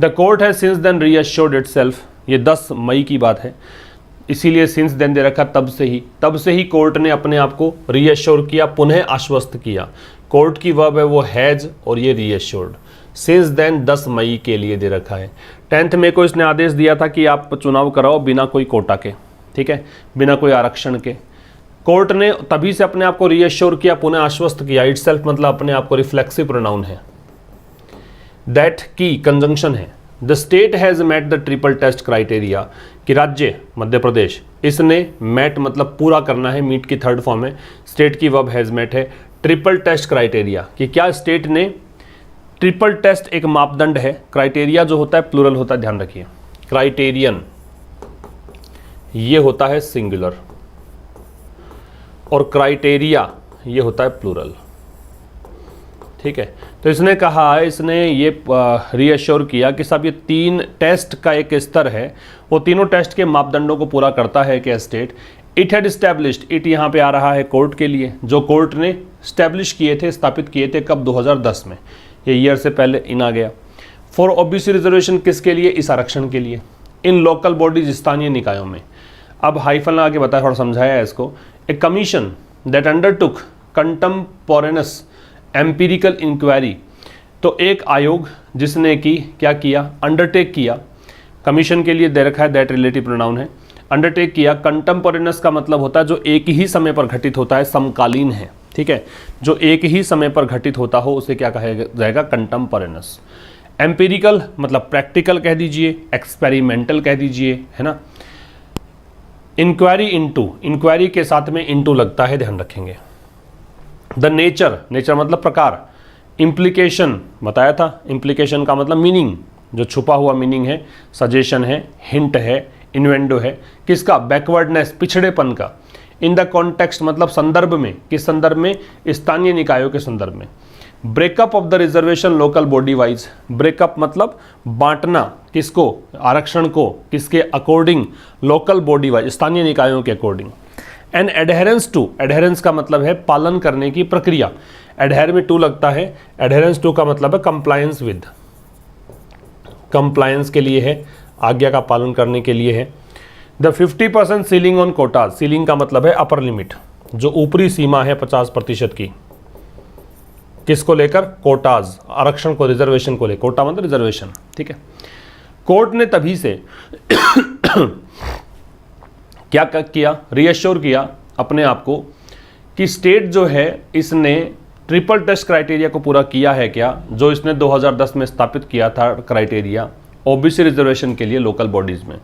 The court has since then reassured itself, ये 10 मई की बात है, इसीलिए सिंस देन दे रखा, तब से ही कोर्ट ने अपने आप को रीअश्योर किया, पुनः आश्वस्त किया। कोर्ट की वर्ब है वो हैज और ये रीअश्योर्ड। सिंस देन 10 मई के लिए दे रखा है। 10 मई को इसने आदेश दिया था कि आप चुनाव कराओ बिना कोई कोटा के, ठीक है, बिना कोई आरक्षण के। कोर्ट ने तभी से अपने आप को रीअश्योर किया, पुनः आश्वस्त किया। इटसेल्फ मतलब अपने आप को रिफ्लेक्सिव प्रोनाउन है। दैट की कंजंक्शन है। The state has met the triple test criteria, कि राज्य मध्य प्रदेश, इसने मेट मतलब पूरा करना है, मीट की थर्ड फॉर्म है, स्टेट की वर्ब हैज़ मेट है। ट्रिपल टेस्ट क्राइटेरिया, कि क्या स्टेट ने ट्रिपल टेस्ट एक मापदंड है, क्राइटेरिया जो होता है प्लूरल होता है, ध्यान रखिए, क्राइटेरियन ये होता है सिंगुलर और क्राइटेरिया ये होता है प्लूरल, ठीक है। तो इसने कहा, इसने ये रीअश्योर किया कि साहब ये 3 टेस्ट का एक स्तर है, वो तीनों टेस्ट के मापदंडों को पूरा करता है कि state. It had established, it यहाँ पे आ रहा है कोर्ट के लिए, जो कोर्ट ने स्टैब्लिश किए थे, स्थापित किए थे कब, 2010 में, ये ईयर से पहले इन आ गया। फॉर ओबीसी रिजर्वेशन, किसके लिए, इस आरक्षण के लिए, इन लोकल बॉडीज स्थानीय निकायों में। अब हाइफन लगा के बताया, थोड़ा समझाया है इसको। A commission that undertook contemporaneous empirical inquiry, तो एक आयोग जिसने की क्या किया, अंडरटेक किया, कमीशन के लिए दे रखा है, दैट रिलेटिव प्रोनाउन है, अंडरटेक किया। कंटेम्पोरेनस का मतलब होता है जो एक ही समय पर घटित होता है, समकालीन है, ठीक है, जो एक ही समय पर घटित होता हो उसे क्या कहा जाएगा, कंटेम्पोरेनस। एम्पिरिकल मतलब प्रैक्टिकल कह दीजिए, एक्सपेरिमेंटल कह दीजिए, है ना। इंक्वायरी इनटू, इंक्वायरी के साथ में इनटू लगता है, ध्यान रखेंगे। द नेचर, नेचर मतलब प्रकार। इम्प्लीकेशन बताया था, इम्प्लीकेशन का मतलब मीनिंग, जो छुपा हुआ मीनिंग है, सजेशन है, हिंट है, इन्वेंडो है, किसका, बैकवर्डनेस पिछड़ेपन का। इन द कॉन्टेक्स्ट मतलब संदर्भ में, किस संदर्भ में, स्थानीय निकायों के संदर्भ में। Breakup of the reservation local body wise, breakup मतलब बांटना, किसको, आरक्षण को, किसके अकॉर्डिंग, लोकल बॉडी वाइज, स्थानीय निकायों के according. And adherence to, adherence का मतलब है पालन करने की प्रक्रिया, एडहेर में टू लगता है, एडहेरेंस टू का मतलब है कंप्लायंस विद, कंप्लायंस के लिए है, आज्ञा का पालन करने के लिए है। The 50% ceiling on quota, ceiling का मतलब है अपर लिमिट, जो ऊपरी सीमा है 50% की, किसको लेकर, कोटाज, आरक्षण को, रिजर्वेशन को लेकर, कोटा मतलब रिजर्वेशन, ठीक है। कोर्ट ने तभी से क्या किया, रीअश्योर किया अपने आप को कि स्टेट जो है इसने ट्रिपल टेस्ट क्राइटेरिया को पूरा किया है क्या, जो इसने 2010 में स्थापित किया था क्राइटेरिया ओबीसी रिजर्वेशन के लिए लोकल बॉडीज में।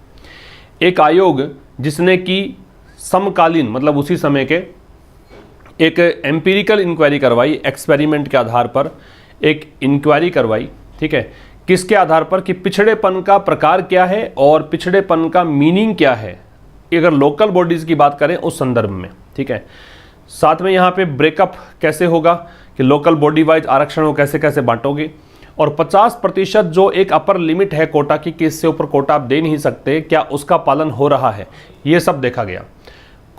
एक आयोग जिसने कि समकालीन मतलब उसी समय के एक एम्पिरिकल इंक्वायरी करवाई, एक्सपेरिमेंट के आधार पर एक इंक्वायरी करवाई, ठीक है, किसके आधार पर, कि पिछड़ेपन का प्रकार क्या है और पिछड़ेपन का मीनिंग क्या है, अगर लोकल बॉडीज की बात करें उस संदर्भ में, ठीक है। साथ में यहाँ पे ब्रेकअप कैसे होगा, कि लोकल बॉडी वाइज आरक्षण को कैसे कैसे बांटोगे, और 50% जो एक अपर लिमिट है कोटा की, कि इससे ऊपर कोटा आप दे नहीं सकते, क्या उसका पालन हो रहा है, ये सब देखा गया।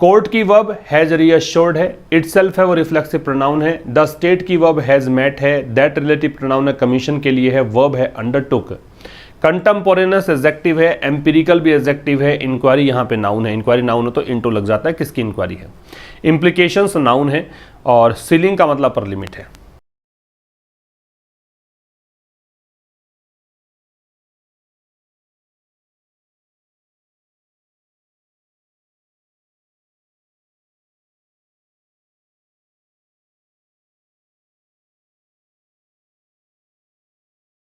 कोर्ट की वर्ब हैज रीअश्योर्ड है, इटसेल्फ है वो रिफ्लेक्सिव प्रोनाउन है। द स्टेट की वर्ब हैज मेट है, दैट रिलेटिव प्रोनाउन है, कमीशन के लिए है, वर्ब है अंडरटुक। कंटेम्पोरेनस एडजेक्टिव है, एम्पिरिकल भी एडजेक्टिव है, इंक्वायरी यहाँ पे नाउन है, इंक्वायरी नाउन है तो इनटू लग जाता है, किसकी इंक्वायरी है। इम्प्लीकेशंस नाउन है और सीलिंग का मतलब अपर लिमिट है।